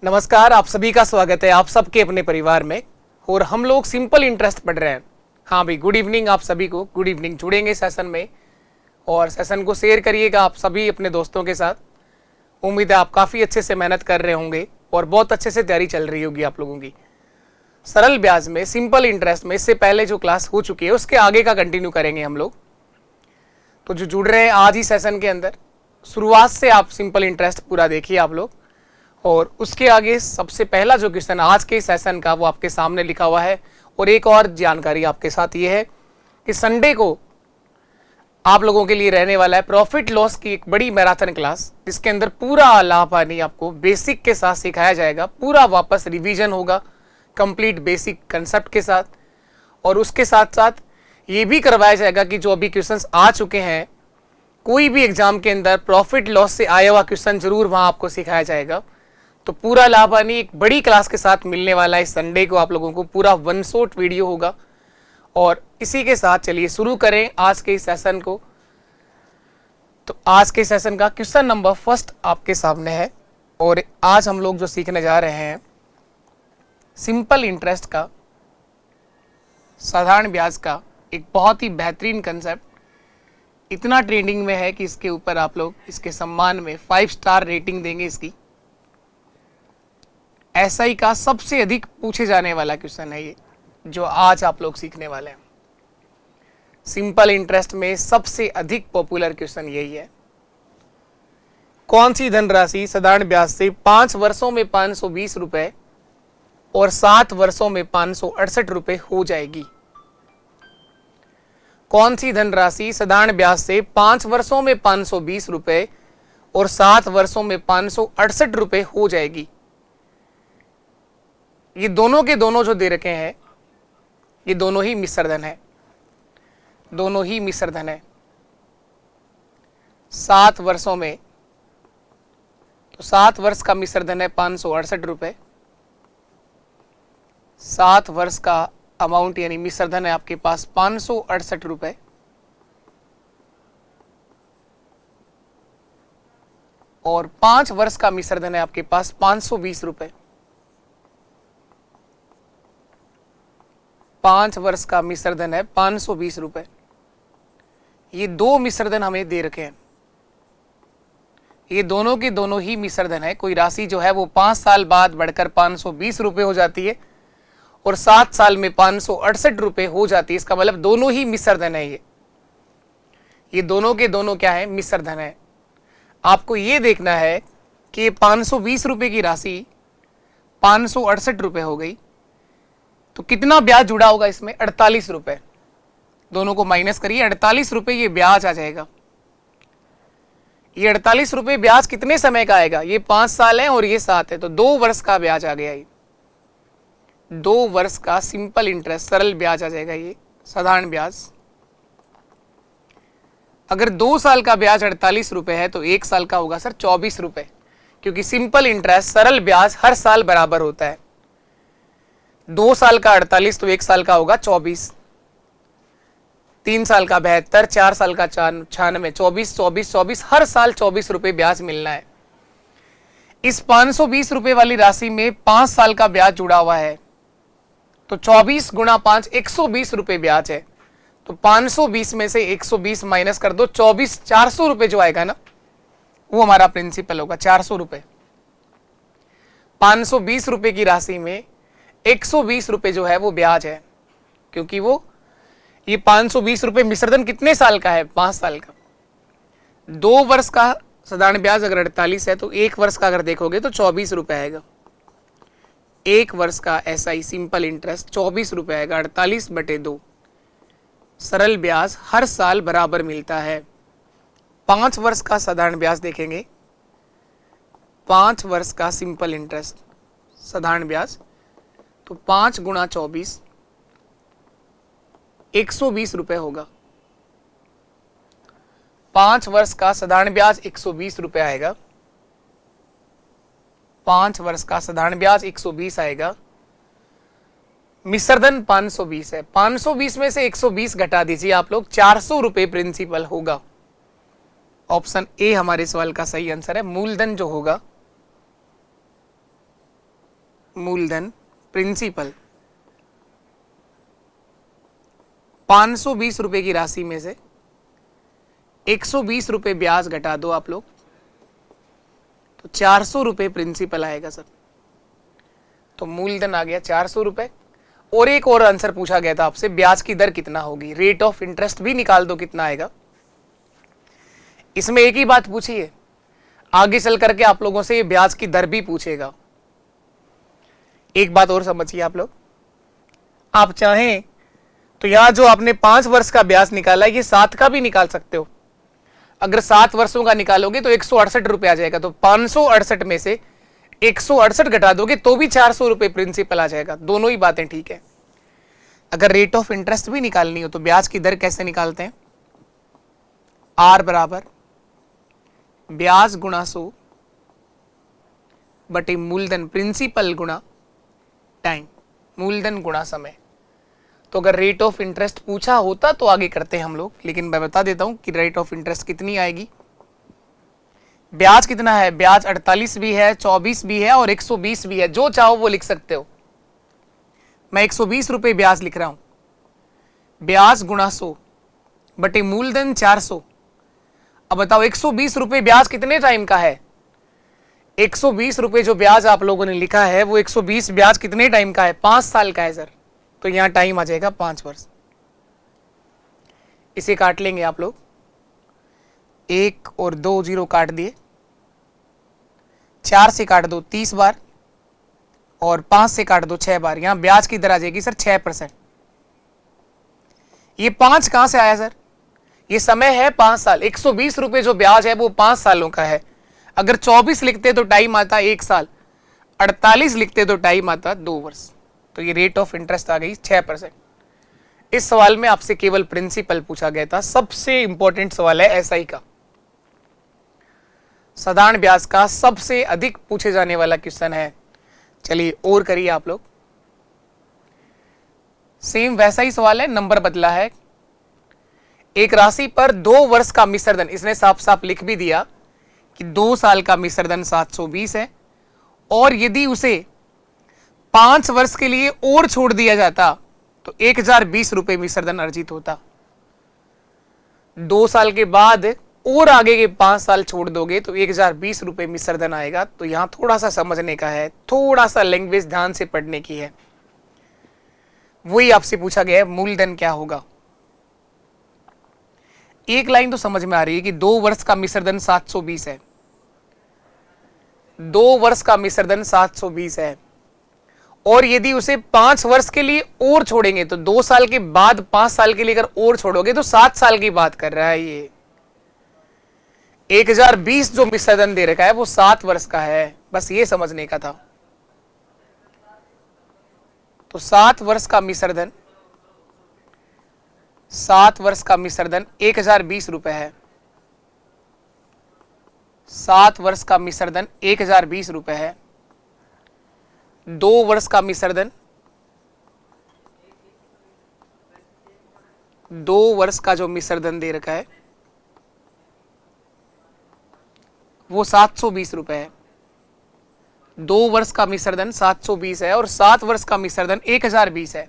नमस्कार, आप सभी का स्वागत है आप सबके अपने परिवार में। और हम लोग सिंपल इंटरेस्ट पढ़ रहे हैं। हाँ भाई, गुड इवनिंग आप सभी को। Good evening. जुड़ेंगे सेशन में और सेशन को शेयर करिएगा आप सभी अपने दोस्तों के साथ। उम्मीद है आप काफ़ी अच्छे से मेहनत कर रहे होंगे और बहुत अच्छे से तैयारी चल रही होगी आप लोगों की। सरल ब्याज में, सिंपल इंटरेस्ट में इससे पहले जो क्लास हो चुकी है उसके आगे का कंटिन्यू करेंगे हम लोग। तो जो जुड़ रहे हैं आज ही सेशन के अंदर, शुरुआत से आप सिंपल इंटरेस्ट पूरा देखिए आप लोग। और उसके आगे सबसे पहला जो क्वेश्चन आज के सेशन का वो आपके सामने लिखा हुआ है। और एक और जानकारी आपके साथ ये है कि संडे को आप लोगों के लिए रहने वाला है प्रॉफिट लॉस की एक बड़ी मैराथन क्लास, जिसके अंदर पूरा लाभ हानि आपको बेसिक के साथ सिखाया जाएगा। पूरा वापस रिवीजन होगा कंप्लीट बेसिक कंसेप्ट के साथ। और उसके साथ साथ ये भी करवाया जाएगा कि जो अभी क्वेश्चंस आ चुके हैं, कोई भी एग्जाम के अंदर प्रॉफिट लॉस से आया हुआ क्वेश्चन जरूर वहां आपको सिखाया जाएगा। तो पूरा लाभ हानि एक बड़ी क्लास के साथ मिलने वाला है। संडे को आप लोगों को पूरा वन शॉट वीडियो होगा। और इसी के साथ चलिए शुरू करें आज के सेशन को। तो आज के सेशन का क्वेश्चन नंबर फर्स्ट आपके सामने है। और आज हम लोग जो सीखने जा रहे हैं सिंपल इंटरेस्ट का, साधारण ब्याज का एक बहुत ही बेहतरीन कंसेप्ट, इतना ट्रेंडिंग में है कि इसके ऊपर आप लोग इसके सम्मान में 5 स्टार रेटिंग देंगे। इसकी एसआई का सबसे अधिक पूछे जाने वाला क्वेश्चन है ये जो आज आप लोग सीखने वाले हैं। सिंपल इंटरेस्ट में सबसे अधिक पॉपुलर क्वेश्चन यही है। कौन सी धनराशि साधारण ब्याज से 5 वर्षों में 520 रुपए और 7 वर्षों में 568 रुपए हो जाएगी? कौन सी धनराशि साधारण ब्याज से 5 वर्षों में 520 रुपए और 7 वर्षों में 568 रुपए हो जाएगी? ये दोनों के दोनों जो दे रखे हैं ये दोनों ही मिश्र धन है। दोनों ही मिश्र धन है। 7 वर्षों में, तो 7 वर्ष का मिश्र धन है 568 रुपए। 7 वर्ष का अमाउंट यानी मिश्र धन है आपके पास 568 रुपए। और 5 वर्ष का मिश्र धन है आपके पास 520 रुपए। 5 वर्ष का मिश्र धन है 520 रुपए। ये दो मिश्र धन हमें दे रखे हैं। ये दोनों के दोनों ही मिश्र धन है। कोई राशि जो है वो 5 साल बाद बढ़कर 520 रुपए हो जाती है और 7 साल में 568 रुपए हो जाती है। इसका मतलब दोनों ही मिश्र धन है। ये दोनों के दोनों क्या है? मिश्र धन है। आपको ये देखना है कि 520 रुपए की राशि 568 रुपए हो गई तो कितना ब्याज जुड़ा होगा इसमें? 48 रुपए। दोनों को माइनस करिए, 48 रुपए ये ब्याज आ जाएगा। ये 48 रुपए ब्याज कितने समय का आएगा? ये 5 साल है और ये 7 है, तो 2 वर्ष का ब्याज आ गया। ये 2 वर्ष का सिंपल इंटरेस्ट सरल ब्याज आ जाएगा। ये साधारण ब्याज। अगर 2 साल का ब्याज 48 रुपए है तो 1 साल का होगा सर 24 रुपए, क्योंकि सिंपल इंटरेस्ट सरल ब्याज हर साल बराबर होता है। 2 साल का 48 तो 1 साल का होगा 24। 3 साल का 72, 4 साल का 96, 24, 24, 24, हर साल 24 रुपए ब्याज मिलना है। इस 520 रुपए वाली राशि में 5 साल का ब्याज जुड़ा हुआ है, तो 24 गुणा 5 120 रुपए ब्याज है। तो 520 में से 120 माइनस कर दो, 24 400 रुपए जो आएगा ना वो हमारा प्रिंसिपल होगा। 400 रुपए। 520 रुपए की राशि में 120 रुपए जो है वो ब्याज है, क्योंकि वो ये 520 रुपए मिश्रधन कितने साल का है? 5 साल का। 2 वर्ष का साधारण ब्याज अगर 48 है तो 1 वर्ष का अगर देखोगे तो 24 रुपए आएगा। 1 वर्ष का एसआई सिंपल इंटरेस्ट 24 रुपए आएगा। 48/2 सरल ब्याज हर साल बराबर मिलता है। 5 वर्ष का साधारण ब्याज देखेंगे, 5 वर्ष का सिंपल इंटरेस्ट साधारण ब्याज, तो 5 गुणा 24 120 रुपए होगा। 5 वर्ष का साधारण ब्याज 120 रुपए आएगा। 5 वर्ष का साधारण ब्याज 120 आएगा। मिश्रधन 520 है। 520 में से 120 घटा दीजिए आप लोग, 400 रुपए प्रिंसिपल होगा। ऑप्शन ए हमारे सवाल का सही आंसर है। मूलधन जो होगा मूलधन प्रिंसिपल 520 रुपए की राशि में से 120 रुपए ब्याज घटा दो आप लोग, तो 400 रुपए प्रिंसिपल आएगा सर। तो मूलधन आ गया 400 रुपए। और एक और आंसर पूछा गया था आपसे, ब्याज की दर कितना होगी, रेट ऑफ इंटरेस्ट भी निकाल दो कितना आएगा। इसमें एक ही बात पूछी है, आगे चल करके आप लोगों से ये ब्याज की दर भी पूछेगा। एक बात और समझिए आप लोग, आप चाहें तो यहां जो आपने 5 वर्ष का ब्याज निकाला है ये 7 का भी निकाल सकते हो। अगर 7 वर्षों का निकालोगे तो 168 रुपए आ जाएगा। तो 568 में से 168 घटा दोगे तो भी 400 रुपए प्रिंसिपल आ जाएगा। दोनों ही बातें ठीक है। अगर रेट ऑफ इंटरेस्ट भी निकालनी हो तो ब्याज की दर कैसे निकालते हैं, आर बराबर ब्याज गुणा 100 बटे मूलधन प्रिंसिपल गुणा टाइम, मूलधन गुणा समय। तो अगर रेट ऑफ इंटरेस्ट पूछा होता तो आगे करते हैं हम लोग, लेकिन मैं बता देता हूं कि रेट ऑफ इंटरेस्ट कितनी आएगी। ब्याज कितना है, ब्याज 48 भी है, 24 भी है और 120 भी है, जो चाहो वो लिख सकते हो। मैं 120 रुपए ब्याज लिख रहा हूं, ब्याज गुणा 100 बटे मूलधन 400। अब बताओ 120 रुपए ब्याज कितने टाइम का है, 120 रुपए जो ब्याज आप लोगों ने लिखा है वो 120 ब्याज कितने टाइम का है, 5 साल का है सर। तो यहां टाइम आ जाएगा 5 वर्ष। इसे काट लेंगे आप लोग, 1 और 2 जीरो काट दिए, 4 से काट दो 30 बार और 5 से काट दो 6 बार। यहां ब्याज की दर आ जाएगी सर 6%। ये 5 कहां से आया सर, ये समय है 5 साल। 120 रुपए जो ब्याज है वो 5 सालों का है। अगर 24 लिखते तो टाइम आता 1 साल, 48 लिखते तो टाइम आता 2 वर्ष। तो ये रेट ऑफ इंटरेस्ट आ गई 6%। इस सवाल में आपसे केवल प्रिंसिपल पूछा गया था। सबसे इंपॉर्टेंट सवाल है एसआई का, साधारण ब्याज का सबसे अधिक पूछे जाने वाला क्वेश्चन है। चलिए और करिए आप लोग। सेम वैसा ही सवाल है, नंबर बदला है। एक राशि पर 2 वर्ष का मिश्रधन, इसने साफ साफ लिख भी दिया कि 2 साल का मिश्रधन 720 है, और यदि उसे 5 वर्ष के लिए और छोड़ दिया जाता तो 1020 रुपए मिश्रधन अर्जित होता। 2 साल के बाद और आगे के 5 साल छोड़ दोगे तो 1020 रुपए मिश्रधन आएगा। तो यहां थोड़ा सा समझने का है, थोड़ा सा लैंग्वेज ध्यान से पढ़ने की है। वही आपसे पूछा गया है मूलधन क्या होगा। एक लाइन तो समझ में आ रही है कि 2 वर्ष का मिश्रधन 720 है, 2 वर्ष का मिश्रधन 720 है, और यदि उसे 5 वर्ष के लिए और छोड़ेंगे तो 2 साल के बाद 5 साल के लिए अगर और छोड़ोगे तो 7 साल की बात कर रहा है। ये 1020 जो मिश्रधन दे रखा है वो 7 वर्ष का है, बस ये समझने का था। तो 7 वर्ष का मिश्रधन, 7 वर्ष का मिश्रधन 1020 रुपए है। 7 वर्ष का मिश्रधन 1020 रुपए है। 2 वर्ष का मिश्रधन, 2 वर्ष का जो मिश्रधन दे रखा है वो 720 रुपए है। 2 वर्ष का मिश्रधन 720 है और 7 वर्ष का मिश्रधन 1020 है।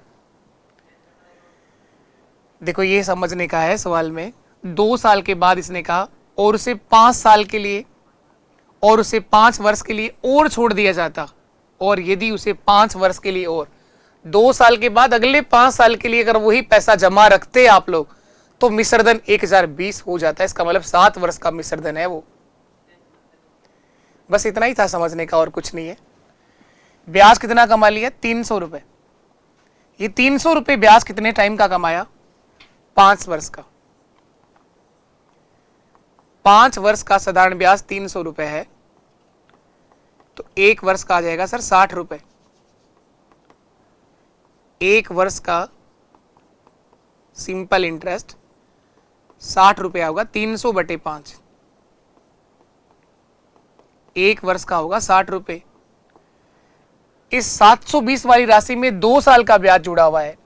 देखो ये समझने का है सवाल में, 2 साल के बाद इसने कहा और उसे 5 साल के लिए और उसे 5 वर्ष के लिए और छोड़ दिया जाता, और यदि उसे 5 वर्ष के लिए और 2 साल के बाद अगले 5 साल के लिए अगर वही पैसा जमा रखते आप लोग तो मिश्रधन 1020 हो जाता है। इसका मतलब 7 वर्ष का मिश्रधन है वो। बस इतना ही था समझने का और कुछ नहीं है। ब्याज कितना कमा लिया, 300 रुपए। ये 300 रुपए ब्याज कितने टाइम का कमाया, 5 वर्ष का। 5 वर्ष का साधारण ब्याज 300 रुपए है, तो 1 वर्ष का आ जाएगा सर 60 रुपए। 1 वर्ष का सिंपल इंटरेस्ट 60 रुपया होगा, 300 बटे 5। 1 वर्ष का होगा 60 रुपए। इस 720 वाली राशि में 2 साल का ब्याज जुड़ा हुआ है।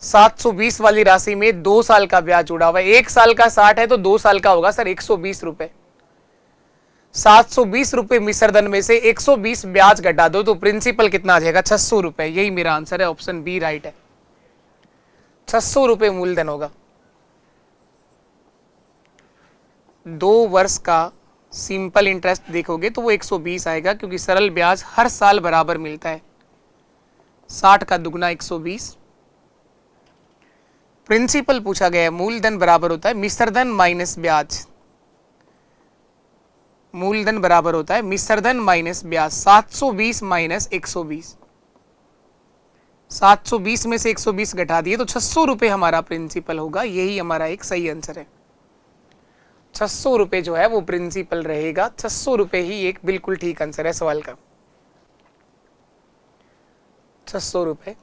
720 वाली राशि में 2 साल का ब्याज जुड़ा हुआ है। 1 साल का 60 है तो 2 साल का होगा सर 120 रुपए। 720 रुपए मिश्रधन में से 120 ब्याज घटा दो तो प्रिंसिपल कितना आ जाएगा? 600 रुपए। यही मेरा आंसर है, ऑप्शन बी राइट है। 600 रुपए मूलधन होगा। 2 वर्ष का सिंपल इंटरेस्ट देखोगे तो वो 120 आएगा, क्योंकि सरल ब्याज हर साल बराबर मिलता है। 60 का दुगना 120। प्रिंसिपल पूछा गया है, मूलधन बराबर होता है मिश्रधन माइनस ब्याज। मूलधन बराबर होता है मिश्रधन माइनस ब्याज। 720 माइनस 120, 720 में से 120 घटा दिए तो 600 रुपए हमारा प्रिंसिपल होगा। यही हमारा एक सही आंसर है। 600 रुपए जो है वो प्रिंसिपल रहेगा। 600 रुपए ही एक बिल्कुल ठीक आंसर है सवाल का। 600 रुपए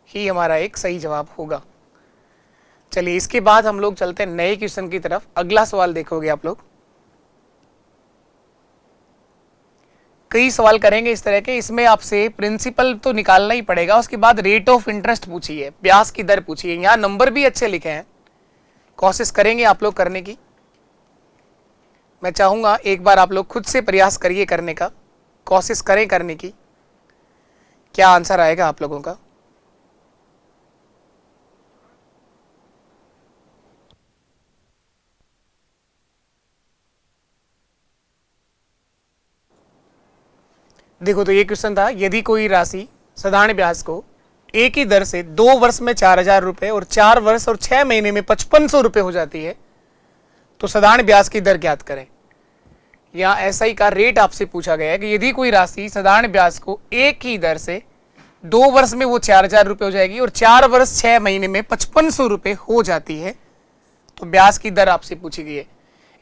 ही हमारा एक सही जवाब होगा। चलिए, इसके बाद हम लोग चलते हैं नए क्वेश्चन की तरफ। अगला सवाल देखोगे आप लोग, कई सवाल करेंगे इस तरह के। इसमें आपसे प्रिंसिपल तो निकालना ही पड़ेगा, उसके बाद रेट ऑफ इंटरेस्ट पूछी है, ब्याज की दर पूछी है। यहाँ नंबर भी अच्छे लिखे हैं, कोशिश करेंगे आप लोग करने की। मैं चाहूंगा एक बार आप लोग खुद से प्रयास करिए करने का, कोशिश करें करने की, क्या आंसर आएगा आप लोगों का। देखो, तो ये क्वेश्चन था, यदि कोई राशि साधारण ब्याज को एक ही दर से 2 वर्ष में 4000 रुपए और 4 वर्ष और 6 महीने में 5500 रुपए हो जाती है, तो साधारण ब्याज की दर ज्ञात करें। या एसआई का रेट आपसे पूछा गया है कि यदि कोई राशि साधारण ब्याज को एक ही दर से 2 वर्ष में वो 4000 रुपए हो जाएगी और 4 वर्ष 6 महीने में 5500 रुपए हो जाती है, तो ब्याज की दर आपसे पूछी गई है।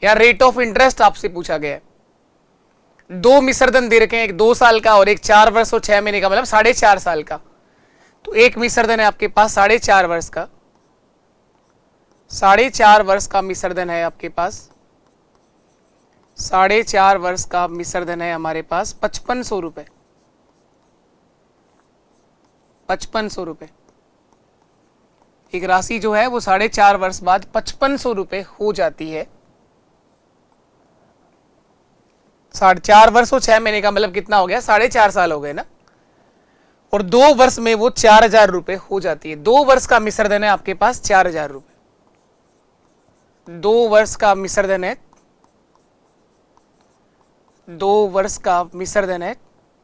या रेट ऑफ इंटरेस्ट आपसे पूछा गया है। 2 मिश्रधन दे रखे हैं, एक 2 साल का और एक 4 वर्ष और 6 महीने का, मतलब 4.5 साल का। तो एक मिश्रधन है आपके पास 4.5 वर्ष का, 4.5 वर्ष का मिश्रधन है आपके पास, 4.5 वर्ष का मिश्रधन है हमारे पास 5500 रुपए। 5500 रुपए एक राशि जो है वो 4.5 वर्ष बाद 5500 रुपए हो जाती है। 4.5 वर्ष और 6 महीने का मतलब कितना हो गया? 4.5 साल हो गए ना। और 2 वर्ष में वो 4000 रुपए हो जाती है। 2 वर्ष का मिश्रधन है आपके पास 4000 रुपए। 2 वर्ष का मिश्रधन है, 2 वर्ष का मिश्रधन है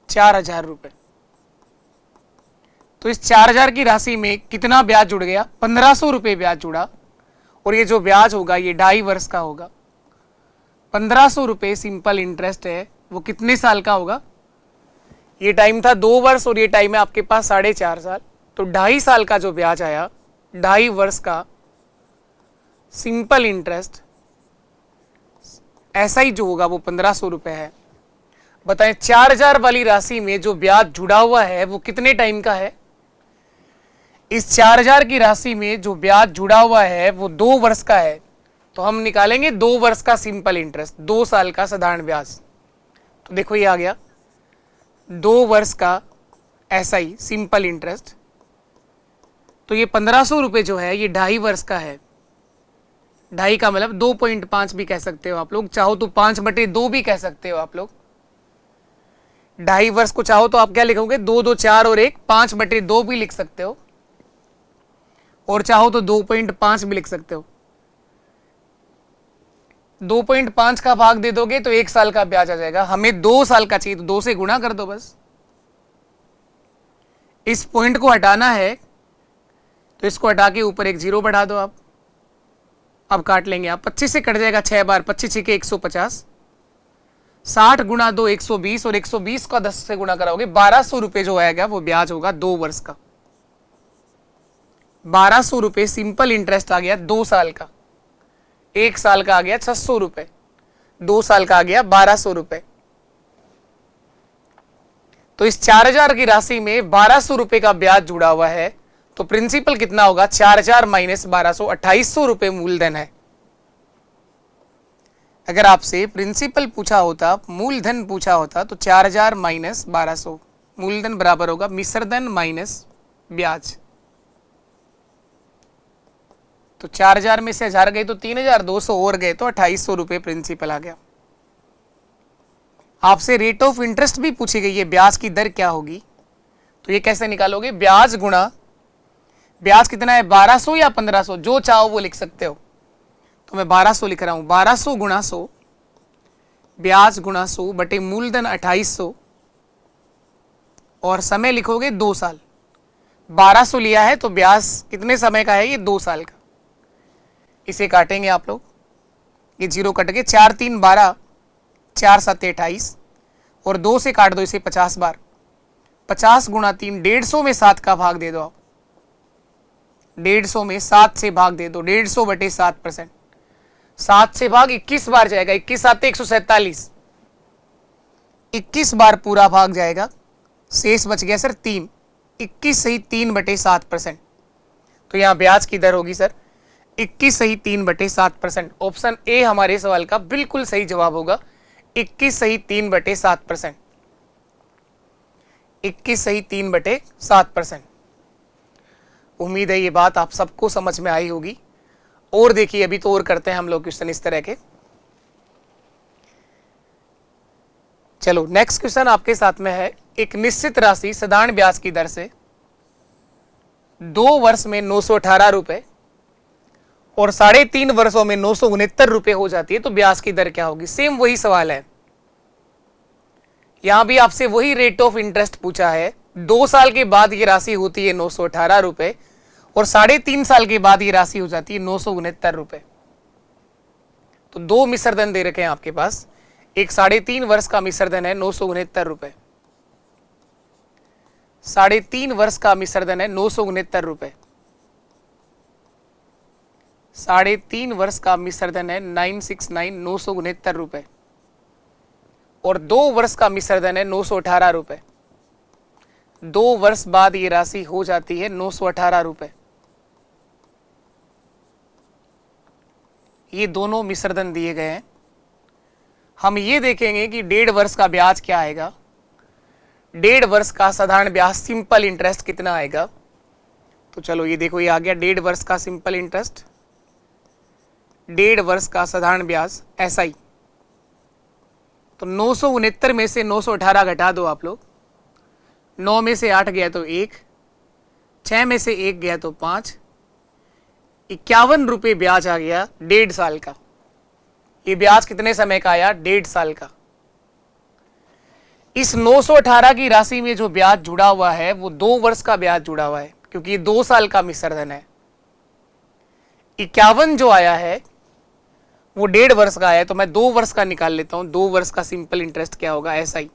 4000 रुपए। तो इस 4000 की राशि में कितना ब्याज जुड़ गया? 1500 रुपए ब्याज जुड़ा। और ये जो ब्याज होगा ये 2.5 वर्ष का होगा। 1500 रुपए सिंपल इंटरेस्ट है, वो कितने साल का होगा? ये टाइम था 2 वर्ष और ये टाइम है आपके पास 4.5 साल। तो 2.5 साल का जो ब्याज आया, 2.5 वर्ष का सिंपल इंटरेस्ट ऐसा ही जो होगा वो 1500 रुपए है। बताएं 4000 वाली राशि में जो ब्याज जुड़ा हुआ है वो कितने टाइम का है? इस 4000 की राशि में जो ब्याज जुड़ा हुआ है वो 2 वर्ष का है। तो हम निकालेंगे 2 वर्ष का सिंपल इंटरेस्ट, 2 साल का साधारण ब्याज। तो देखो ये आ गया 2 वर्ष का एसआई सिंपल इंटरेस्ट। तो ये 1500 रुपए जो है ये 2.5 वर्ष का है। 2.5 का मतलब 2.5 भी कह सकते हो आप लोग, चाहो तो 5/2 भी कह सकते हो आप लोग। 2.5 वर्ष को चाहो तो आप क्या लिखोगे? 2 2 4 और 1 5/2 भी लिख सकते हो, और चाहो तो 2.5 भी लिख सकते हो। 2.5 का भाग दे दोगे तो 1 साल का ब्याज आ जाएगा। हमें 2 साल का चाहिए तो 2 से गुणा कर दो बस। इस पॉइंट को हटाना है तो इसको हटा के ऊपर एक 0 बढ़ा दो आप। अब काट लेंगे आप, 25 से कट जाएगा 6 बार, 25 6 के 150, 60 गुणा 2 120, और 120 का 10 से गुणा कराओगे 1200 रुपए जो आएगा वो ब्याज होगा 2 वर्ष का। 1200 रुपए सिंपल इंटरेस्ट आ गया 2 साल का। 1 साल का आ गया 600 रुपए, 2 साल का आ गया 1200 रुपए। तो इस 4000 की राशि में 1200 रुपए का ब्याज जुड़ा हुआ है, तो प्रिंसिपल कितना होगा? 4000 माइनस 1200, 2800 रुपए मूलधन है। अगर आपसे प्रिंसिपल पूछा होता, मूलधन पूछा होता, तो 4000 माइनस 1200 मूलधन बराबर होगा मिश्रधन माइनस ब्याज। तो 4000 में से 1000 गए तो 3200 और गए तो 2800 रुपए प्रिंसिपल आ गया। आपसे रेट ऑफ इंटरेस्ट भी पूछी गई है, ब्याज की दर क्या होगी, तो ये कैसे निकालोगे, ब्याज गुणा, ब्याज कितना है 1200 या 1500, जो चाहो वो लिख सकते हो। तो मैं 1200 लिख रहा हूं, 1200 गुणा 100, ब्याज गुणा 100 बटे मूलधन 2800, और समय लिखोगे 2 साल। 1200 लिया है तो ब्याज कितने समय का है, ये 2 साल का। इसे काटेंगे आप लोग, ये जीरो कट गए, 4 3 12, 4 7 28, और 2 से काट दो इसे 50 बार, 50 गुणा 3, 150 में 7 का भाग दे दो आप, 150 में 7 से भाग दे दो, 150 बटे 7%, 7 से भाग 21 बार जाएगा, 21 आते 147, 21 बार पूरा भाग जाएगा, शेष बच गया सर 3, 21 सही 3 बटे 7%। तो यहां ब्याज की दर होगी सर 21 सही 3 बटे 7%। ऑप्शन ए हमारे सवाल का बिल्कुल सही जवाब होगा, 21 सही 3 बटे 7%, 21 सही 3 बटे 7%। उम्मीद है ये बात आप सबको समझ में आई होगी। और देखिए अभी तो और करते हैं हम लोग क्वेश्चन इस तरह के। चलो नेक्स्ट क्वेश्चन आपके साथ में है, एक निश्चित राशि साधारण ब्याज की दर से 2 वर्ष में 918 रुपए और 3.5 वर्षों में 969 रुपए हो जाती है, तो ब्याज की दर क्या होगी। सेम वही सवाल है, यहां भी आपसे वही रेट ऑफ इंटरेस्ट पूछा है। 2 साल के बाद ये राशि होती है 918 रुपए और 3.5 साल के बाद ये राशि हो जाती है 969 रुपए। तो 2 मिश्र धन दे रखे हैं आपके पास, एक 3.5 वर्ष का मिश्र धन है 969 रुपए, 3.5 वर्ष का मिश्र धन है 969 रुपए, 3.5 वर्ष का मिश्र धन है 969 रुपए, और 2 वर्ष का मिश्र धन है 918 रुपए। 2 वर्ष बाद ये राशि हो जाती है 918 रुपए। ये दोनों मिश्र धन दिए गए हैं। हम ये देखेंगे कि 1.5 वर्ष का ब्याज क्या आएगा, 1.5 वर्ष का साधारण ब्याज सिंपल इंटरेस्ट कितना आएगा। तो चलो ये देखो, ये आ गया 1.5 वर्ष का सिंपल इंटरेस्ट, 1.5 वर्ष का साधारण ब्याज SI। तो 969 में से 918 घटा दो आप लोग, 9 में से 8 गया तो 1, 6 में से 1 गया तो 5, 51 रुपये ब्याज आ गया 1.5 साल का। ये ब्याज कितने समय का आया, 1.5 साल का। इस 918 की राशि में जो ब्याज जुड़ा हुआ है वो 2 वर्ष का ब्याज जुड़ा हुआ है, क्योंकि ये 2 साल का मिश्र धन है। 51 जो आया है वो 1.5 वर्ष का आया है, तो मैं 2 वर्ष का निकाल लेता हूं। 2 वर्ष का सिंपल इंटरेस्ट क्या होगा, SI,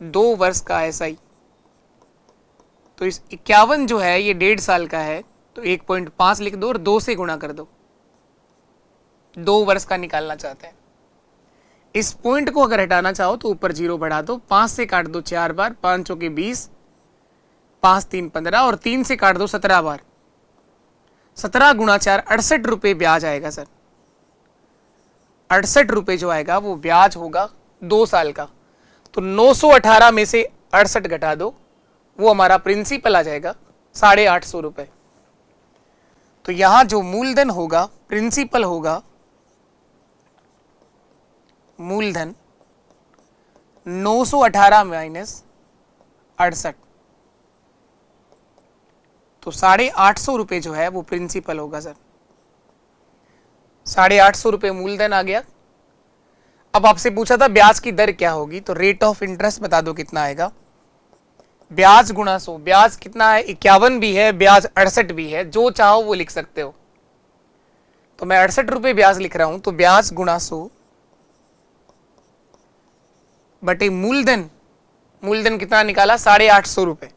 2 वर्ष का SI। तो इस 51 जो है ये 1.5 साल का है, तो 1.5 लिख दो और 2 से गुणा कर दो। 2 वर्ष का निकालना चाहते हैं। इस पॉइंट को अगर हटाना चाहो तो ऊपर 0 बढ़ा दो, 5 से काट दो 4 बार, 5 चौके 20, 5 3 15, और 3 से काट दो 17 बार, 17 गुणा 4, 68 रुपये ब्याज आएगा सर। 68 रुपये जो आएगा वो ब्याज होगा 2 साल का। तो 918 में से 68 घटा दो, वो हमारा प्रिंसिपल आ जाएगा 850 रुपये। तो यहां जो मूलधन होगा, प्रिंसिपल होगा, मूलधन 918 माइनस 68, तो 850 रुपये जो है वो प्रिंसिपल होगा सर। 850 रुपये मूलधन आ गया। अब आपसे पूछा था ब्याज की दर क्या होगी, तो रेट ऑफ इंटरेस्ट बता दो कितना आएगा। ब्याज गुणा 100, ब्याज कितना है, 51 भी है, ब्याज 68 भी है, जो चाहो वो लिख सकते हो। तो मैं 68 रुपये ब्याज लिख रहा हूं, तो ब्याज गुणा 100 बटे मूलधन, मूलधन कितना निकाला 850 रुपये,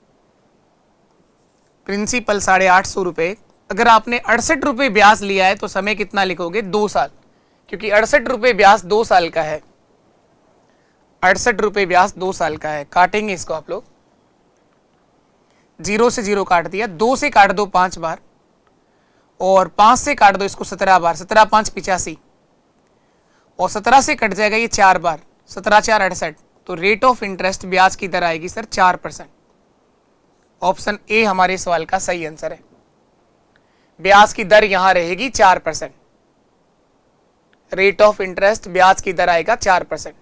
प्रिंसिपल 850 रुपये। अगर आपने 68 रुपये ब्याज लिया है तो समय कितना लिखोगे, 2 साल, क्योंकि 68 रुपये ब्याज 2 साल का है। 68 रुपये ब्याज 2 साल का है। काटेंगे इसको आप लोग, 0 से 0 काट दिया, 2 से काट दो 5 बार, और 5 से काट दो इसको 17 बार, 17 5 85, और 17 से कट जाएगा ये 4 बार, 17 4 68। तो रेट ऑफ इंटरेस्ट ब्याज की दर आएगी सर 4%। ऑप्शन ए हमारे सवाल का सही आंसर है। ब्याज की दर यहां रहेगी 4%। रेट ऑफ इंटरेस्ट ब्याज की दर आएगा 4%।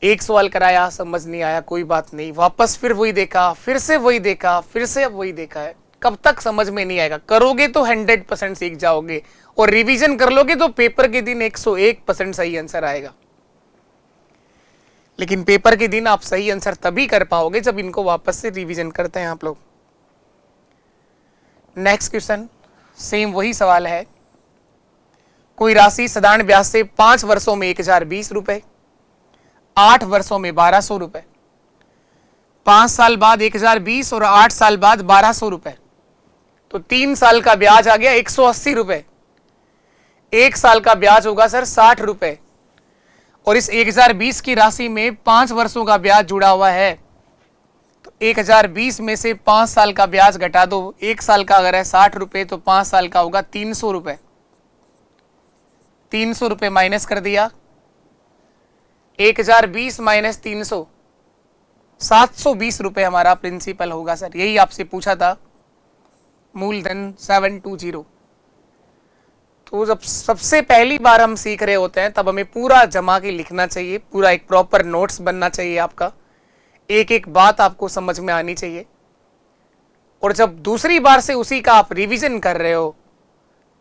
एक सवाल कराया, समझ नहीं आया, कोई बात नहीं, वापस फिर वही देखा, फिर से वही देखा, फिर से अब वही देखा है, कब तक समझ में नहीं आएगा। करोगे तो 100% सीख जाओगे, और रिवीजन कर लोगे तो पेपर के दिन 101% सही आंसर आएगा। लेकिन पेपर के दिन आप सही आंसर तभी कर पाओगे जब इनको वापस से रिवीजन करते हैं आप लोग। नेक्स्ट क्वेश्चन, सेम वही सवाल है। कोई राशि साधारण ब्याज से 5 वर्षों में 1020 रुपए, 8 वर्षों में 1200 रुपए, 5 साल बाद 1020 और 8 साल बाद 1200 रुपए, तो 3 साल का ब्याज आ गया 180 रुपए। 1 साल का ब्याज होगा सर 60 रुपए, और इस 1020 की राशि में 5 वर्षों का ब्याज जुड़ा हुआ है, तो 1020 में से 5 साल का ब्याज घटा दो। 1 साल का अगर है 60 रुपए तो 5 साल का होगा 300 रुपए। 300 रुपए माइनस कर दिया, 1020 माइनस 300, 720 रुपए हमारा प्रिंसिपल होगा सर। यही आपसे पूछा था, मूलधन 720। तो जब सबसे पहली बार हम सीख रहे होते हैं तब हमें पूरा जमा के लिखना चाहिए, पूरा एक प्रॉपर नोट्स बनना चाहिए आपका, एक एक बात आपको समझ में आनी चाहिए। और जब दूसरी बार से उसी का आप रिवीजन कर रहे हो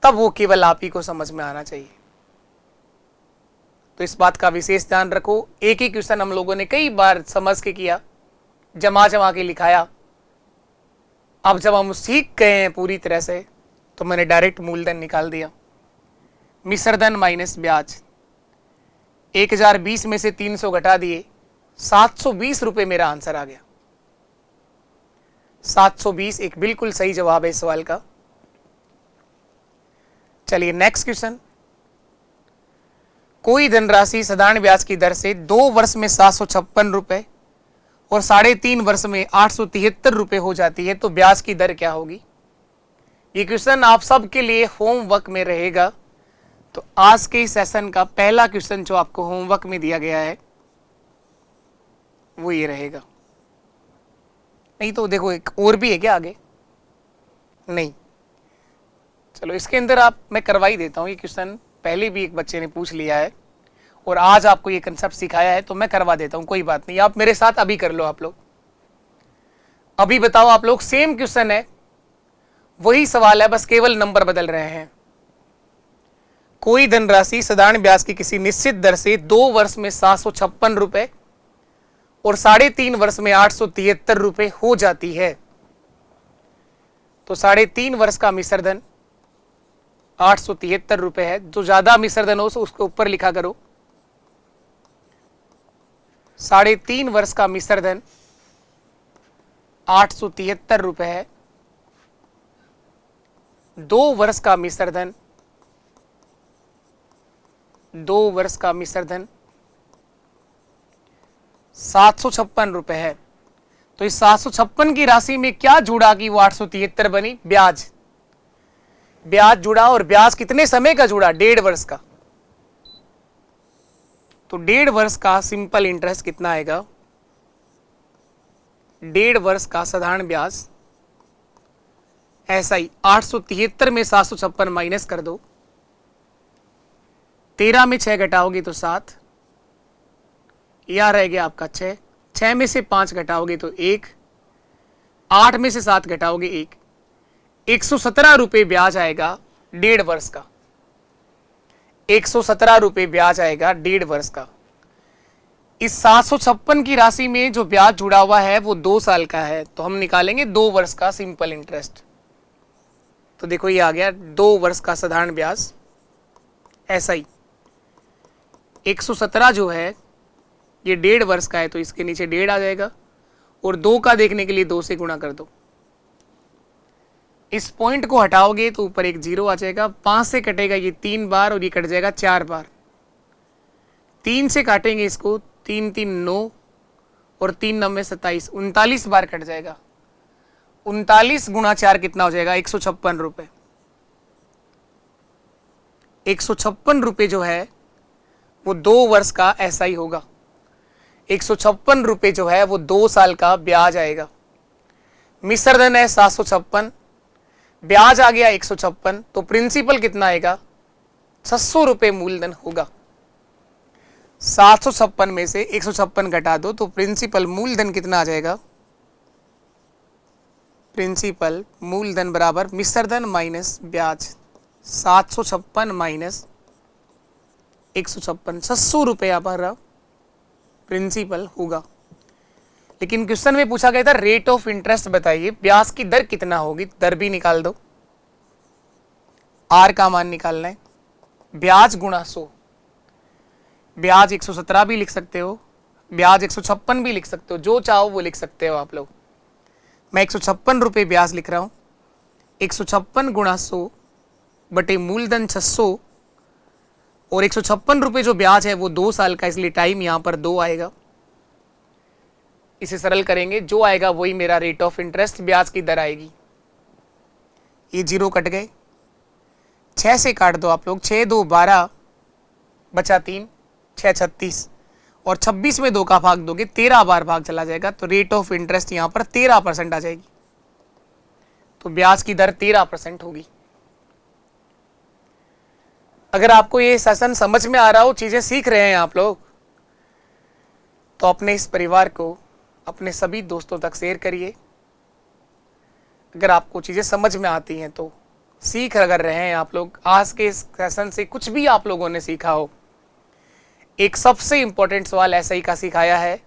तब वो केवल आप ही को समझ में आना चाहिए। तो इस बात का विशेष ध्यान रखो। एक ही क्वेश्चन हम लोगों ने कई बार समझ के किया, जमा जमा के लिखाया। अब जब हम सीख गए हैं पूरी तरह से तो मैंने डायरेक्ट मूलधन निकाल दिया। मिश्रधन माइनस ब्याज, 1020 में से 300 घटा दिए, 720 रुपए मेरा आंसर आ गया। 720 एक बिल्कुल सही जवाब है इस सवाल का। चलिए नेक्स्ट क्वेश्चन। कोई धनराशि साधारण ब्याज की दर से 2 वर्ष में 756 रुपए और 3.5 वर्ष में 873 रुपए हो जाती है, तो ब्याज की दर क्या होगी? ये क्वेश्चन आप सबके लिए होमवर्क में रहेगा। तो आज के सेशन का पहला क्वेश्चन जो आपको होमवर्क में दिया गया है वो ये रहेगा। नहीं तो देखो एक और भी है क्या आगे? नहीं, चलो इसके अंदर आप मैं करवा ही देता हूं। ये क्वेश्चन पहले भी एक बच्चे ने पूछ लिया है और आज आपको ये कंसेप्ट सिखाया है तो मैं करवा देता हूं, कोई बात नहीं। आप मेरे साथ अभी कर लो। आप लोग अभी बताओ, आप लोग सेम क्वेश्चन है, वही सवाल है, बस केवल नंबर बदल रहे हैं। कोई धनराशि साधारण ब्याज की किसी निश्चित दर से 2 वर्ष में 756 रुपए और 3.5 वर्ष में 873 रुपए हो जाती है, तो 3.5 वर्ष का मिश्रधन 873 रुपए है। जो ज्यादा मिश्रधन हो उसको ऊपर लिखा करो। 3.5 वर्ष का मिश्रधन 873 रुपए है। 2 वर्ष का मिश्रधन 756 रुपए है। तो इस 756 की राशि में क्या जुड़ा कि वो 873 बनी? ब्याज। ब्याज जुड़ा, और ब्याज कितने समय का जुड़ा? 1.5 वर्ष का। तो 1.5 वर्ष का सिंपल इंटरेस्ट कितना आएगा? 1.5 वर्ष का साधारण ब्याज ऐसा ही 873 में 756 माइनस कर दो, 13 में 6 घटाओगे तो 7, यह रह गया आपका 6, 6 में से 5 घटाओगे तो 1, 8 में से 7 घटाओगे 1, 117 रुपए ब्याज आएगा 1.5 वर्ष का। 117 रुपए ब्याज आएगा 1.5 वर्ष का। इस 756 की राशि में जो ब्याज जुड़ा हुआ है वो 2 साल का है, तो हम निकालेंगे 2 वर्ष का सिंपल इंटरेस्ट। तो देखो ये आ गया 2 वर्ष का साधारण ब्याज ऐसा ही। 117 जो है ये 1.5 वर्ष का है, तो इसके नीचे 1.5 आ जाएगा, और 2 का देखने के लिए 2 से गुणा कर दो। इस पॉइंट को हटाओगे तो ऊपर एक 0 आ जाएगा। 5 से कटेगा ये 3 बार और ये कट जाएगा 4 बार। 3 से काटेंगे इसको, 3 3 9 और 3 9 में 27, 39 बार कट जाएगा। 39 गुणा 4 कितना हो जाएगा? 156 रुपए। 156 रुपए जो है वो 2 वर्ष का ऐसा ही होगा। 156 रुपए जो है वो 2 साल का ब्याज आएगा। मिश्रधन है 756, ब्याज आ गया 156, तो प्रिंसिपल कितना आएगा? 600 रुपए मूलधन होगा। 756 में से 156 घटा दो तो प्रिंसिपल मूलधन कितना आ जाएगा? प्रिंसिपल मूलधन बराबर मिश्र धन माइनस ब्याज। 756 माइनस 156, 600 रुपया पर प्रिंसिपल होगा। लेकिन क्वेश्चन में पूछा गया था रेट ऑफ इंटरेस्ट बताइए, ब्याज की दर कितना होगी? दर भी निकाल दो, आर का मान निकालना है, ब्याज गुणा 100। ब्याज 117 भी लिख सकते हो, ब्याज 156 भी लिख सकते हो, जो चाहो वो लिख सकते हो आप लोग। मैं 156 रुपये ब्याज लिख रहा हूं, 156 गुणा 100 बटे मूलधन 600, और 156 रुपये जो ब्याज है वो 2 साल का, इसलिए टाइम यहां पर 2 आएगा। इसे सरल करेंगे, जो आएगा वही मेरा रेट ऑफ इंटरेस्ट ब्याज की दर आएगी। ये जीरो कट गए, 6 से काट दो आप लोग, 6 2 12 बचा 3, 6 36, और 26 में 2 का भाग दोगे 13 बार भाग चला जाएगा, तो रेट ऑफ इंटरेस्ट यहां पर 13% आ जाएगी। तो ब्याज की दर 13% होगी। अगर आपको ये सेशन समझ में आ रहा हो, चीजें सीख रहे हैं आप लोग, तो अपने इस परिवार को अपने सभी दोस्तों तक शेयर करिए। अगर आपको चीजें समझ में आती हैं तो सीख अगर रहे हैं आप लोग, आज के इस सेशन से कुछ भी आप लोगों ने सीखा हो, एक सबसे इंपॉर्टेंट सवाल ऐसा ही का सिखाया है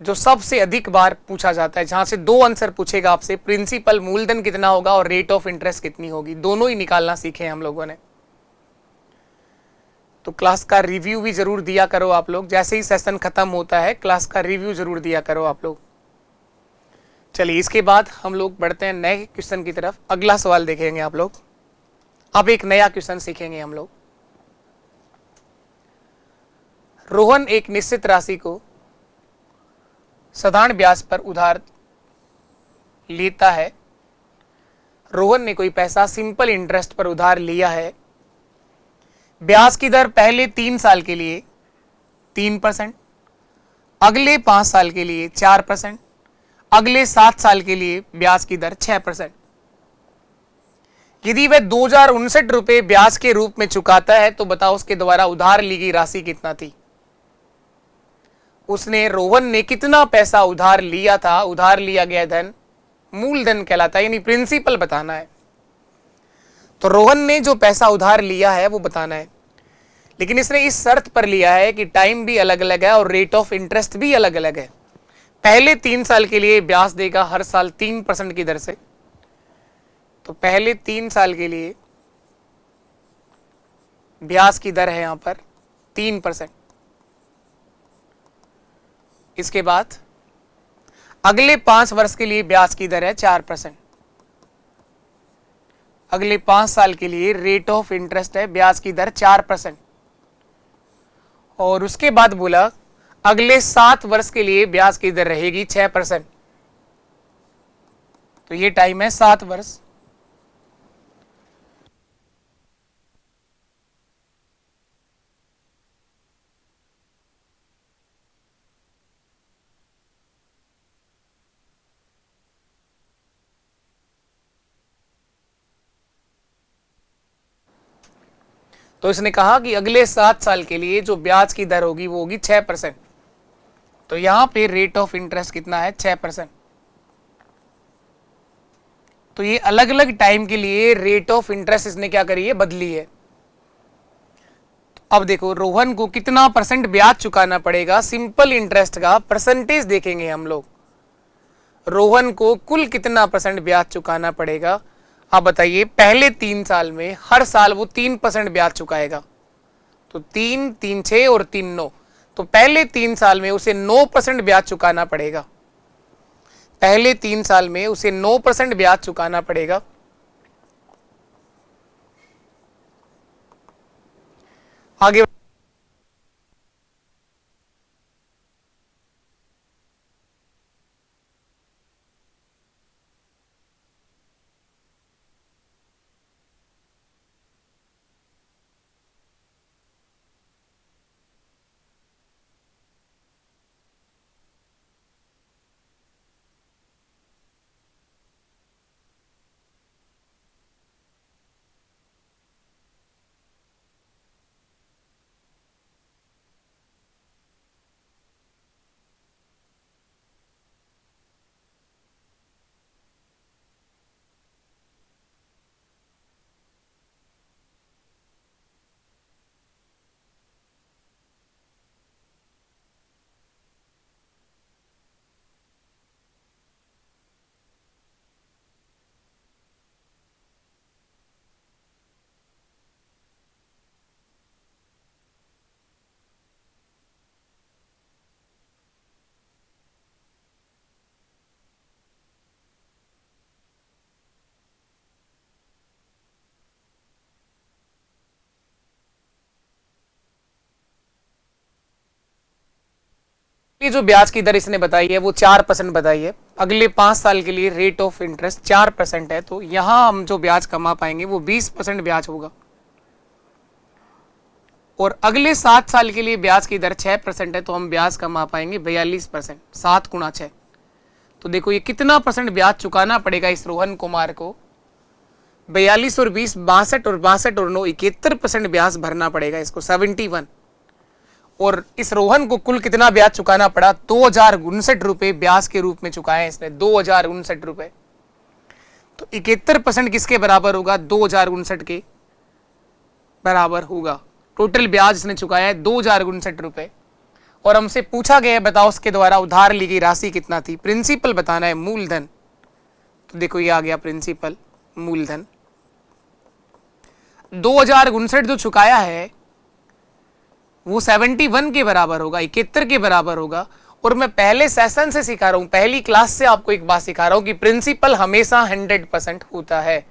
जो सबसे अधिक बार पूछा जाता है, जहां से 2 आंसर पूछेगा आपसे, प्रिंसिपल मूलधन कितना होगा और रेट ऑफ इंटरेस्ट कितनी होगी, दोनों ही निकालना सीखे हम लोगों ने। तो क्लास का रिव्यू भी जरूर दिया करो आप लोग, जैसे ही सेशन खत्म होता है क्लास का रिव्यू जरूर दिया करो आप लोग। चलिए इसके बाद हम लोग बढ़ते हैं नए क्वेश्चन की तरफ। अगला सवाल देखेंगे आप लोग, अब एक नया क्वेश्चन सीखेंगे हम लोग। रोहन एक निश्चित राशि को साधारण ब्याज पर उधार लेता है। रोहन ने कोई पैसा सिंपल इंटरेस्ट पर उधार लिया है। ब्याज की दर पहले 3 साल के लिए 3%, अगले 5 साल के लिए 4%, अगले 7 साल के लिए ब्याज की दर 6%। यदि वह 2059 रुपए ब्याज के रूप में चुकाता है तो बताओ उसके द्वारा उधार ली गई राशि कितना थी? उसने, रोहन ने कितना पैसा उधार लिया था? उधार लिया गया धन मूलधन कहलाता है, यानी प्रिंसिपल बताना है। तो रोहन ने जो पैसा उधार लिया है वो बताना है, लेकिन इसने इस शर्त पर लिया है कि टाइम भी अलग अलग है और रेट ऑफ इंटरेस्ट भी अलग अलग है। पहले 3 साल के लिए ब्याज देगा हर साल 3% की दर से। तो पहले 3 साल के लिए ब्याज की दर है यहां पर 3%। इसके बाद अगले 5 वर्ष के लिए ब्याज की दर है 4%। अगले 5 साल के लिए रेट ऑफ इंटरेस्ट है ब्याज की दर 4%। और उसके बाद बोला अगले 7 वर्ष के लिए ब्याज की दर रहेगी 6%। तो ये टाइम है 7 वर्ष। तो इसने कहा कि अगले 7 साल के लिए जो ब्याज की दर होगी वो होगी 6%। तो यहां पे रेट ऑफ इंटरेस्ट कितना है? 6%। तो ये अलग अलग टाइम के लिए रेट ऑफ इंटरेस्ट इसने क्या करी है? बदली है। अब देखो रोहन को कितना परसेंट ब्याज चुकाना पड़ेगा, सिंपल इंटरेस्ट का परसेंटेज देखेंगे हम लोग। रोहन को कुल कितना परसेंट ब्याज चुकाना पड़ेगा? आप बताइए, पहले 3 साल में हर साल वो 3% ब्याज चुकाएगा। तो 3 3 6 और 3 9, तो पहले 3 साल में उसे 9% ब्याज चुकाना पड़ेगा। पहले 3 साल में उसे 9% ब्याज चुकाना पड़ेगा। आगे ये जो ब्याज की दर इसने बताई है वो 4% बताई है। अगले 5 साल के लिए रेट ऑफ इंटरेस्ट 4% है, तो यहां हम जो ब्याज कमा पाएंगे वो 20% ब्याज होगा। और अगले 7 साल के लिए ब्याज की दर 6% है, तो हम ब्याज कमा पाएंगे 42%। 7 गुणा 6, तो देखो ये कितना परसेंट ब्याज चुकाना पड़ेगा इस रोहन कुमार को। 42 और 20 62 और 62 और 9 71% ब्याज भरना पड़ेगा इसको, 71। और इस रोहन को कुल कितना ब्याज चुकाना पड़ा? 2059 रुपए ब्याज के रूप में चुकाए इसने, 2059 रुपए। तो 71% किसके बराबर होगा? 2059 के बराबर होगा। टोटल ब्याज इसने चुकाया है 2059 रुपए। और हमसे पूछा गया है बताओ उसके द्वारा उधार ली गई राशि कितना थी। प्रिंसिपल बताना है, मूलधन। तो देखो ये आ गया प्रिंसिपल, मूलधन। 2059 जो चुकाया है वो 71 के बराबर होगा, 71 के बराबर होगा। और मैं पहले सेशन से सिखा रहा हूं, पहली क्लास से आपको एक बात सिखा रहा हूं कि प्रिंसिपल हमेशा 100% होता है।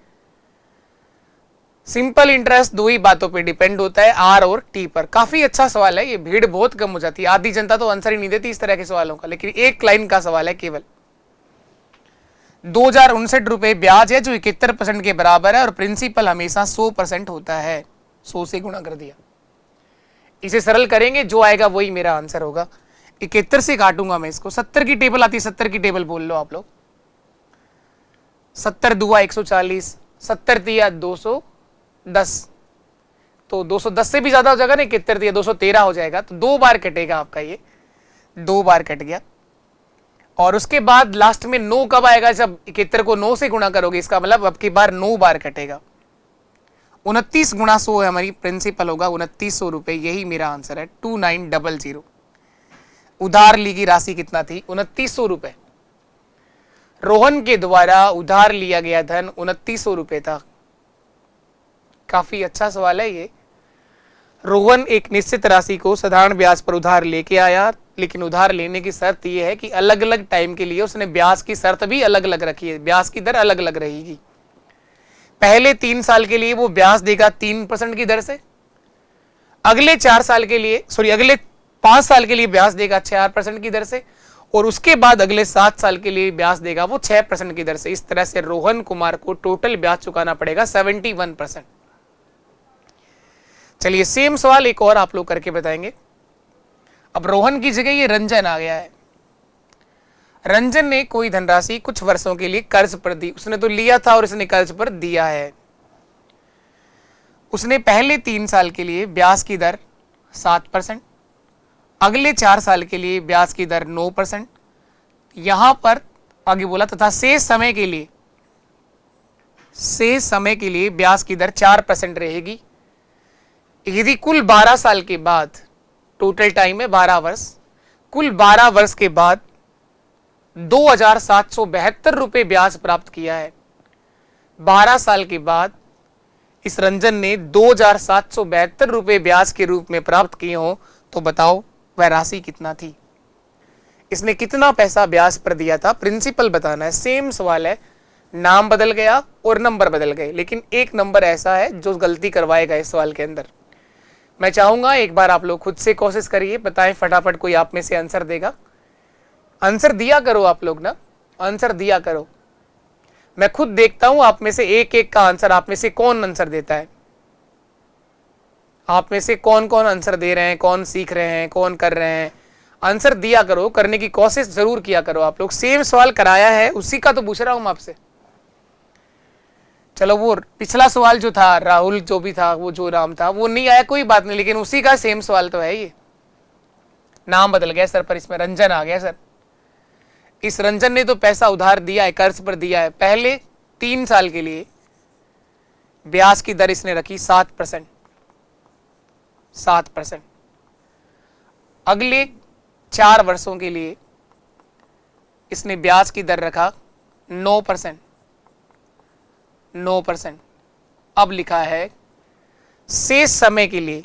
सिंपल इंटरेस्ट दो ही बातों पे डिपेंड होता है, आर और टी पर। काफी अच्छा सवाल है ये, भीड़ बहुत कम हो जाती है, आधी जनता तो आंसर ही नहीं देती इस तरह के सवालों का, लेकिन एक लाइन का सवाल है केवल। 2059 रुपए ब्याज है जो 71% के बराबर है, और प्रिंसिपल हमेशा 100% होता है। 100 से गुणा कर दिया। इसे सरल करेंगे, जो आएगा वही मेरा आंसर होगा। 71 से काटूंगा मैं इसको। 70 की टेबल आती है, 70 की टेबल बोल लो आप लोग। 70 दुआ 140, 70 दिया 210, तो 210 से भी ज्यादा हो जाएगा ना, 71 दिया 213 हो जाएगा। तो 2 बार कटेगा आपका, ये 2 बार कट गया। और उसके बाद लास्ट में 9 कब आएगा? जब 71 को 9 से गुणा करोगे, इसका मतलब अब की बार 9 बार कटेगा। 29 गुणा 100 है हमारी प्रिंसिपल होगा 2900 रुपए, यही मेरा आंसर है 2900। उधार ली गई राशि कितना थी? 2900 रुपए। रोहन के द्वारा उधार लिया गया धन 2900 रुपए था। काफी अच्छा सवाल है ये। रोहन एक निश्चित राशि को साधारण ब्याज पर उधार लेके आया, लेकिन उधार लेने की शर्त यह है कि अलग अलग टाइम के लिए उसने ब्याज की शर्त भी अलग अलग रखी है, ब्याज की दर अलग अलग रहेगी। पहले 3 साल के लिए वो ब्याज देगा 3% की दर से, अगले 4 साल के लिए अगले 5 साल के लिए ब्याज देगा 4% की दर से, और उसके बाद अगले 7 साल के लिए ब्याज देगा वो 6% की दर से। इस तरह से रोहन कुमार को टोटल ब्याज चुकाना पड़ेगा 71%। चलिए सेम सवाल एक और आप लोग करके बताएंगे। अब रोहन की जगह ये रंजन आ गया है। रंजन ने कोई धनराशि कुछ वर्षों के लिए कर्ज पर दी। उसने तो लिया था और उसने कर्ज पर दिया है। उसने पहले 3 साल के लिए ब्याज की दर 7%, अगले 4 साल के लिए ब्याज की दर 9%। यहां पर आगे बोला तथा शेष समय के लिए ब्याज की दर 4% रहेगी। यदि कुल 12 साल के बाद, टोटल टाइम है 12 वर्ष, कुल 12 वर्ष के बाद 2772 रुपए ब्याज प्राप्त किया है। 12 साल के बाद इस रंजन ने 2772 रुपए ब्याज के रूप में प्राप्त किए हो, तो बताओ वह राशि कितना थी? इसने कितना पैसा ब्याज पर दिया था? प्रिंसिपल बताना है। सेम सवाल है, नाम बदल गया और नंबर बदल गए, लेकिन एक नंबर ऐसा है जो गलती करवाएगा इस सवाल के अंदर। मैं चाहूंगा एक बार आप लोग खुद से कोशिश करिए, बताएं फटाफट, कोई आप में से आंसर देगा? आंसर दिया करो आप लोग ना, आंसर दिया करो। मैं खुद देखता हूं आप में से एक एक का आंसर, आप में से कौन आंसर देता है, आप में से कौन कौन आंसर दे रहे हैं, कौन सीख रहे हैं, कौन कर रहे हैं। आंसर दिया करो, करने की कोशिश जरूर किया करो आप लोग। सेम सवाल कराया है, उसी का तो पूछ रहा हूं आपसे। चलो वो पिछला सवाल जो था, राहुल जो भी था, वो जो नाम था वो नहीं आया, कोई बात नहीं, लेकिन उसी का सेम सवाल तो है ये। नाम बदल गया सर, पर इसमें रंजन आ गया सर। इस रंजन ने तो पैसा उधार दिया है, कर्ज पर दिया है। पहले 3 साल के लिए ब्याज की दर इसने रखी 7%। अगले 4 वर्षों के लिए इसने ब्याज की दर रखा 9%। अब लिखा है शेष समय के लिए,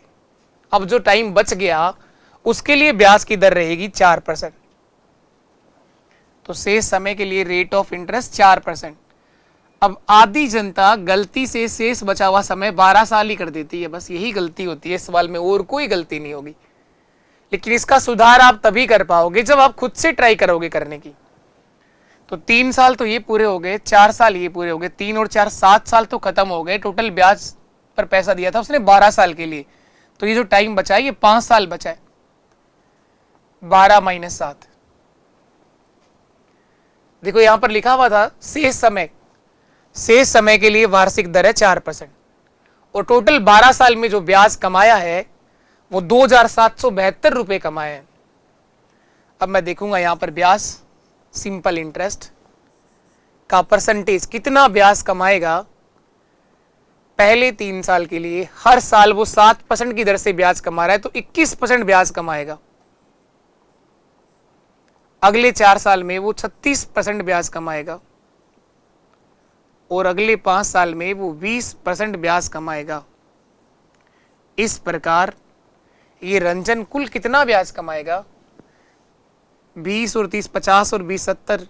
अब जो टाइम बच गया उसके लिए ब्याज की दर रहेगी 4%। तो शेष समय के लिए रेट ऑफ इंटरेस्ट 4%। अब आधी जनता गलती से शेष बचा हुआ समय 12 साल ही कर देती है, बस यही गलती होती है इस सवाल में, और कोई गलती नहीं होगी। लेकिन इसका सुधार आप तभी कर पाओगे जब आप खुद से ट्राई करोगे करने की। तो 3 साल तो ये पूरे हो गए, 4 साल ये पूरे हो गए, 3 और 4 7 साल तो खत्म हो गए। टोटल ब्याज पर पैसा दिया था उसने 12 साल के लिए, तो ये जो टाइम बचा है ये 5 साल बचा है। 12 माइनस 7, देखो यहां पर लिखा हुआ था शेष समय के लिए वार्षिक दर है 4%, और टोटल 12 साल में जो ब्याज कमाया है वो 2772 रुपए कमाए हैं। अब मैं देखूंगा यहां पर ब्याज, सिंपल इंटरेस्ट का परसेंटेज कितना ब्याज कमाएगा। पहले 3 साल के लिए हर साल वो 7% की दर से ब्याज कमा रहा है, तो 21% ब्याज कमाएगा। अगले 4 साल में वो 36% ब्याज कमाएगा, और अगले 5 साल में वो 20% ब्याज कमाएगा। इस प्रकार ये रंजन कुल कितना ब्याज कमाएगा? 20 और 30 50 और 20 70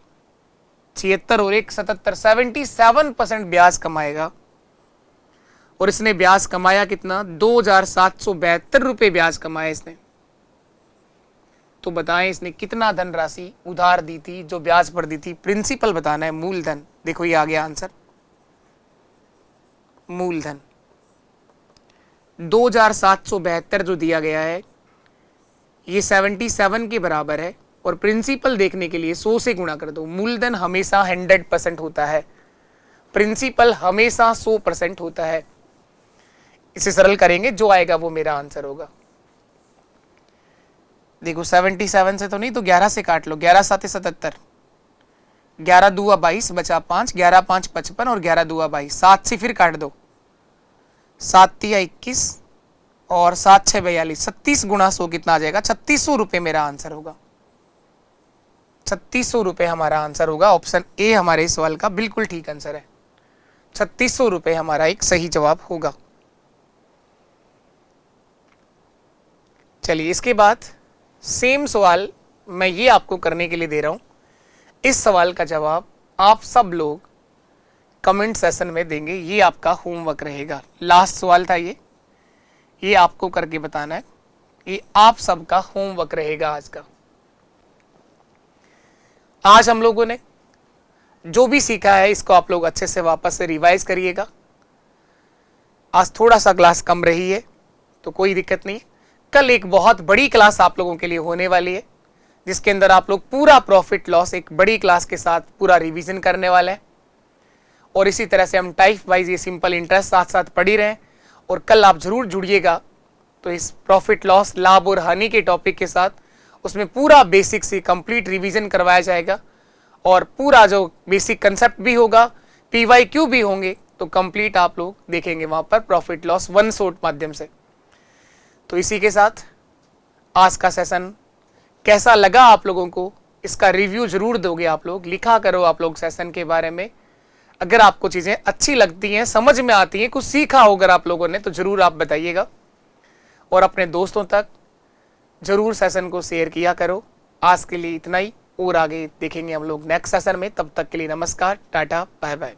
76 और 1 77 77% ब्याज कमाएगा। और इसने ब्याज कमाया कितना? 2772 रुपए ब्याज कमाया इसने। तो बताएं इसने कितना धनराशि उधार दी थी, जो ब्याज पर दी थी। प्रिंसिपल बताना है, मूलधन। देखो ये आ गया आंसर, मूलधन 2772 जो दिया गया है ये 77 के बराबर है, और प्रिंसिपल देखने के लिए 100 से गुणा कर दो। मूलधन हमेशा 100% होता है, प्रिंसिपल हमेशा 100% होता है। इसे सरल करेंगे, जो आएगा वो मेरा आंसर होगा। देखो 77 से तो नहीं, तो 11 से काट लो। 11 7 77, 11 दूआ 22 बचा 5, 11 5 55 और 11 दूआ 22। 7 से फिर काट दो, 7 तिया 21 और 7 6 42। 36 गुणा 100 कितना आ जाएगा? 3600 रुपए मेरा आंसर होगा। 3600 रुपए हमारा आंसर होगा। ऑप्शन ए हमारे इस सवाल का बिल्कुल ठीक आंसर है। 3600 रुपए हमारा एक सही जवाब होगा। चलिए इसके बाद सेम सवाल मैं ये आपको करने के लिए दे रहा हूं। इस सवाल का जवाब आप सब लोग कमेंट सेशन में देंगे, ये आपका होमवर्क रहेगा। लास्ट सवाल था ये आपको करके बताना है, ये आप सबका होमवर्क रहेगा आज का। आज हम लोगों ने जो भी सीखा है इसको आप लोग अच्छे से वापस से रिवाइज करिएगा। आज थोड़ा सा क्लास कम रही है तो कोई दिक्कत नहीं। कल एक बहुत बड़ी क्लास आप लोगों के लिए होने वाली है, जिसके अंदर आप लोग पूरा प्रॉफिट लॉस एक बड़ी क्लास के साथ पूरा रिवीजन करने वाले हैं। और इसी तरह से हम टाइप वाइज ये सिंपल इंटरेस्ट साथ साथ पढ़ ही रहे हैं। और कल आप जरूर जुड़िएगा तो इस प्रॉफिट लॉस, लाभ और हानि के टॉपिक के साथ उसमें पूरा बेसिक से कंप्लीट रिवीजन करवाया जाएगा, और पूरा जो बेसिक कंसेप्ट भी होगा, PYQ भी होंगे, तो कंप्लीट आप लोग देखेंगे वहां पर प्रॉफिट लॉस वन शॉट माध्यम से। तो इसी के साथ आज का सेशन कैसा लगा आप लोगों को, इसका रिव्यू जरूर दोगे आप लोग, लिखा करो आप लोग सेशन के बारे में। अगर आपको चीज़ें अच्छी लगती हैं, समझ में आती हैं, कुछ सीखा हो अगर आप लोगों ने, तो जरूर आप बताइएगा। और अपने दोस्तों तक जरूर सेशन को शेयर किया करो। आज के लिए इतना ही, और आगे देखेंगे हम लोग नेक्स्ट सेशन में। तब तक के लिए नमस्कार, टाटा, बाय बाय।